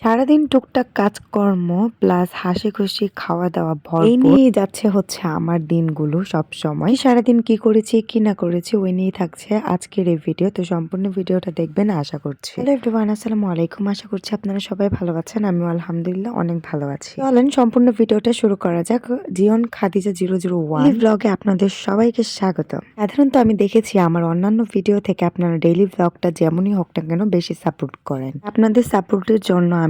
সারাদিন টুকটাক কাজকর্ম প্লাস হাসিখুশি খাওয়া-দাওয়া এই নিয়েই যাচ্ছে হচ্ছে আমার দিনগুলো সবসময়। সারাদিন কি করেছি, কি না করেছি ওই নিয়েই থাকছে আজকের এই ভিডিও। তো সম্পূর্ণ ভিডিওটা দেখবেন আশা করছি। হ্যালো এভরিওয়ান, আসসালামু আলাইকুম। আশা করছি আপনারা সবাই ভালো আছেন। আমিও আলহামদুলিল্লাহ অনেক ভালো আছি। চলেন সম্পূর্ণ ভিডিওটা শুরু করা যাক। জিওন খাদিজা 001 এই ব্লগে আপনাদের সবাইকে স্বাগত। সাধারণত আমি দেখেছি আমার অন্যান্য ভিডিও থেকে আপনারা ডেইলি ব্লগটা যেমনই হোক না কেন বেশি সাপোর্ট করেন। আপনাদের সাপোর্টের জন্য আমি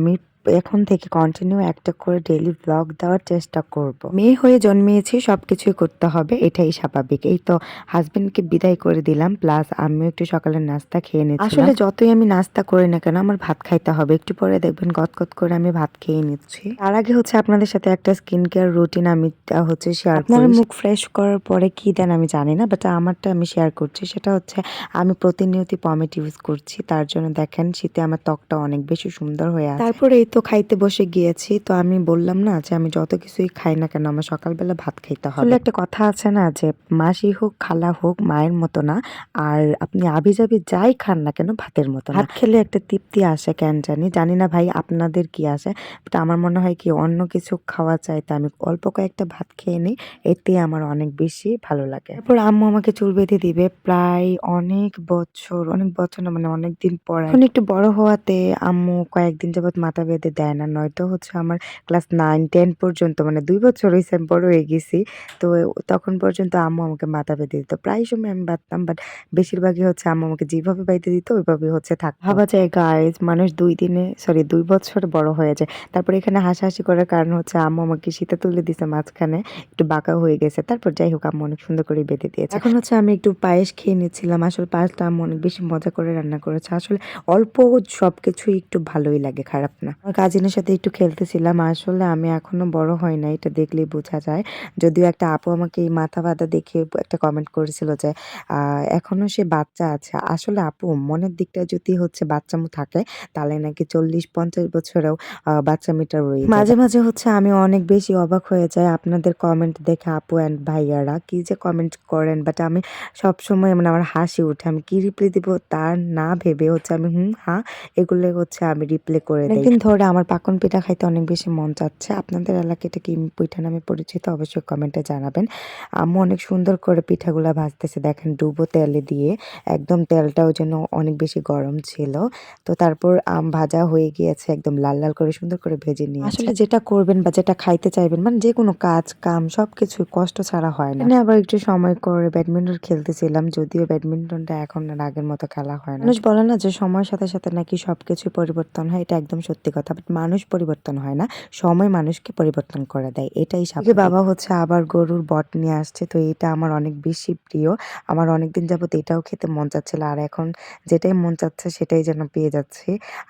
এখন থেকে কন্টিনিউ একটা করে ডেইলি ব্লগ দেওয়ার চেষ্টা করব। মেয়ে হয়ে জন্মিয়েছি, সবকিছুই করতে হবে, এটাই স্বাভাবিক। এই তো হাজবেন্ডকে বিদায় করে দিলাম, প্লাস আমিও একটু সকালের নাস্তা খেয়ে নিচ্ছিলাম। আসলে যতই আমি নাস্তা করি না কেন আমার ভাত খাইতে হবে। একটু পরে দেখবেন গদগদ করে আমি ভাত খেয়ে নিচ্ছি। তার আগে হচ্ছে আপনাদের সাথে একটা স্কিন কেয়ার রুটিন আমি হচ্ছে শেয়ার করি। আপনারা মুখ ফ্রেশ করার পরে কি দেন আমি জানি না, বাট আমারটা আমি শেয়ার করছি। সেটা হচ্ছে আমি প্রতিনিয়ত পমেট ইউজ করছি। তার জন্য দেখেন শীতে আমার ত্বকটা অনেক বেশি সুন্দর হয়ে আছে। তারপরে এই তো খাইতে বসে গিয়েছি। তো আমি বললাম না যে আমি যত কিছুই খাই না কেন আমার সকালবেলা ভাত খাইতে হবে। আসলে একটা কথা আছে না যে মাসি হোক খালা হোক মায়ের মতো না, আর আপনি আবিজাবি যাই খান না কেন ভাতের মতো না। ভাত খেলে একটা তৃপ্তি আসে কেন জানি না ভাই আপনাদের কি আসে, বাট আমার মনে হয় কি অন্য কিছু খাওয়া চাইতে আমি অল্প কয়েকটা ভাত খেয়ে নিই, এতে আমার অনেক বেশি ভালো লাগে। তারপর আম্মু আমাকে চুল বেঁধে দিবে প্রায় অনেক বছর না মানে অনেক দিন পর। এখন একটু বড় হওয়াতে আম্মু কয়েকদিন যাবত মাথা বেঁধে দেয় না, নয়তো হচ্ছে আমার ক্লাস 9-10 পর্যন্ত মানে 2 বছর হইছে আমি বড় হয়ে গেছি। তো তখন পর্যন্ত আম্মু আমাকে মাথা বেঁধে দিত। প্রায় সময় আমি বাঁধতাম, বাট বেশিরভাগই হচ্ছে আম্মু আমাকে যেভাবে বেঁধে দিত ওইভাবেই হচ্ছে থাকতো। ভাবা যায় গাইজ, মানুষ 2 বছর বড় হয়ে যায়। তারপর এখানে হাসাহাসি করার কারণ হচ্ছে আম্মু আমাকে শীতে তুলে দিছে মাঝখানে, একটু বাঁকা হয়ে গেছে। তারপর যাই হোক আম্মু অনেক সুন্দর করে বেঁধে দিয়েছে। এখন হচ্ছে আমি একটু পায়েস খেয়ে নিচ্ছিলাম। আসলে পায়েসটা আম্মু অনেক বেশি মজা করে রান্না করেছে। আসলে অল্প সবকিছুই একটু ভালোই লাগে, খারাপ না। আমার কাজিনের সাথে একটু খেলতেছিলাম। আসলে আমি এখনো বড় হই নাই, এটা দেখলেই বোঝা যায়। যদিও একটা আপু আমাকে এই মাথা বাঁধা দেখে একটা কমেন্ট করেছিল যে এখনো সে বাচ্চা আছে। আসলে আপু মনের দিকটা যদি হচ্ছে বাচ্চামো থাকে তাহলে নাকি 40-50 বছরেও বাচ্চামিটা রয়ে যায়। মাঝে মাঝে হচ্ছে আমি অনেক বেশি অবাক হয়ে যাই আপনাদের কমেন্ট দেখে, আপু অ্যান্ড ভাইয়ারা কি যে কমেন্ট করেন, বাট আমি সবসময় মানে আমার হাসি উঠে। আমি কি রিপ্লাই দিব তার না ভেবে হচ্ছে আমি হ্যাঁ এগুলো হচ্ছে আমি রিপ্লে করে দেই। অনেকদিন ধরে আমার পাকন পিঠা খাইতে অনেক বেশি মন চাচ্ছে। আপনাদের এলাকায় এটা কি পিঠা নামে পরিচিত অবশ্যই কমেন্টে জানাবেন। আম্মু অনেক সুন্দর করে পিঠাগুলা ভাজতেছে, দেখেন ডুবো তেলে দিয়ে, একদম তেলটাও যেন অনেক বেশি গরম ছিল। তো তারপর ভাজা হয়ে গিয়েছে, একদম লাল লাল করে সুন্দর করে ভেজে নিয়েছে। আসলে যেটা করবেন বা যেটা খাইতে চাইবেন মানে যে কোনো কাজ কাম সবকিছু কষ্ট ছাড়া হয় না। আবার একটু সময় করে ব্যাডমিন্টন খেলতেছিলাম, যদিও ব্যাডমিন্টনটা এখন আর আগের মতো খেলা হয় না। মানুষ বলে না যে সময়ের সাথে সাথে নাকি সবকিছু পরিবর্তন হয়, এটা একদম সত্যি কথা। বাট মানুষ পরিবর্তন হয় না, সময় মানুষকে পরিবর্তন করে দেয়, এটাই স্বাভাবিক। বাবা হচ্ছে আবার গরুর বট নিয়ে আসছে, তো এটা আমার অনেক বেশি প্রিয়। আমার অনেকদিন যাবত এটাও খেতে মন চাচ্ছিল, আর এখন যেটাই মন চাচ্ছে সেটাই যেন পেয়ে যাচ্ছি।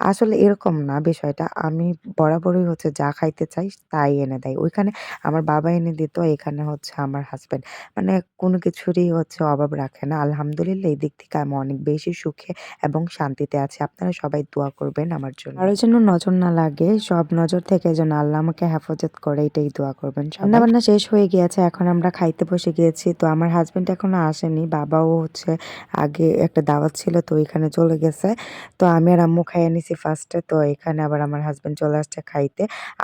আসলে এরকম না বিষয়টা, আমি বরাবরই হচ্ছে যা খাইতে চাই তাই এনে দেয়। ওইখানে আমার বাবা এনে দিত, এখানে হচ্ছে আমার হাজবেন্ড, মানে কোনো কিছুরই হচ্ছে অভাব রাখে না। আলহামদুলিল্লাহ এই দিক থেকে আমি অনেক বেশি সুখে এবং শান্তিতে আছি। আপনারা সবাই দোয়া করবেন আমার জন্য। কারো যেন নজর না লাগে, সব নজর থেকে যেন আল্লাহ আমাকে হেফাজত করে, এটাই দোয়া করবেন। রান্নাবান্না শেষ হয়ে গিয়েছে, এখন আমরা খাইতে বসে গিয়েছি। তো আমার হাজবেন্ড এখনো আসেনি, বাবাও হচ্ছে আগে একটা দাওয়াত ছিল তো এখানে চলে গেছে। তো আমি আর আম্মু খাইয়ে নিছি ফার্স্টে, তো এখানে আবার আমার হাজবেন্ড চলে আসছে খাইতে।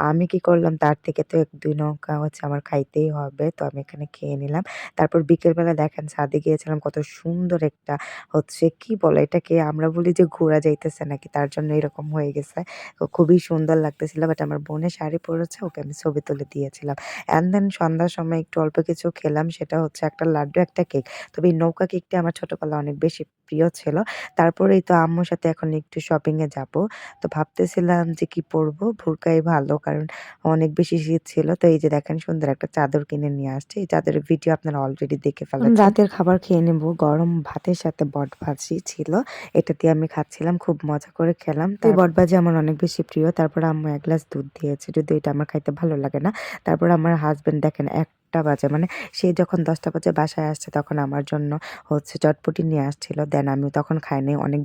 আমি কি করলাম তার থেকে তো 1-2 নৌকা হচ্ছে আমার খাইতেই হবে, তো আমি এখানে খেয়ে নিলাম। তারপর বিকেলবেলা দেখেন ছাদে গিয়েছিলাম, কত সুন্দর একটা হচ্ছে কি বলে এটাকে, আমরা বলি যে ঘোরা যাইতেছে নাকি, তার জন্য এরকম হয়ে গেছে। তো খুবই সুন্দর লাগতেছিল, বাট আমার বোনের শাড়ি পরেছে, ওকে আমি ছবি তুলে দিয়েছিলাম। অ্যান্ড দেন সন্ধ্যার সময় একটু অল্প কিছু খেলাম, সেটা হচ্ছে একটা লাড্ডু একটা কেক। তবে এই নৌকা কেকটা আমার ছোটবেলায় অনেক বেশি প্রিয় ছিল। তারপরেই তো আম্মুর সাথে এখন একটু শপিং এ যাবো। তো ভাবতেছিলাম যে কি পরবো, বোরকাই ভালো, কারণ অনেক বেশি শীত ছিল। তো এই যে দেখেন সুন্দর একটা চাদর কিনে নিয়ে আসছি। এই চাদরের ভিডিও আপনারা অলরেডি দেখে ফেলেছেন। রাতের খাবার খেয়ে নেব, গরম ভাতের সাথে বট ভাজি ছিল, এটা দিয়ে আমি খাচ্ছিলাম, খুব মজা করে খেলাম। তো বট ভাজি আমার অনেক বেশি প্রিয়। তারপর আম্মু 1 গ্লাস দুধ দিয়েছে, যদিও এটা আমার খাইতে ভালো লাগে না। তারপর আমার হাজবেন্ড দেখেন 1টা বাজে, মানে সে যখন 10টা বাজে বাসায় আসছে তখন আমার জন্য হচ্ছে চটপটি নিয়ে আসছিল। দেন আমি তখন খাইনি, অনেক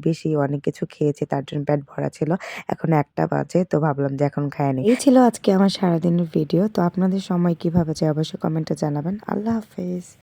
কিছু খেয়েছি, তার জন্য পেট ভরা ছিল। এখন 1টা বাজে, তো ভাবলাম যে এখন খাইয়ে নিই। এই ছিল আজকে আমার সারাদিনের ভিডিও। তো আপনাদের সময় কিভাবে যায় অবশ্যই কমেন্টে জানাবেন। আল্লাহ হাফেজ।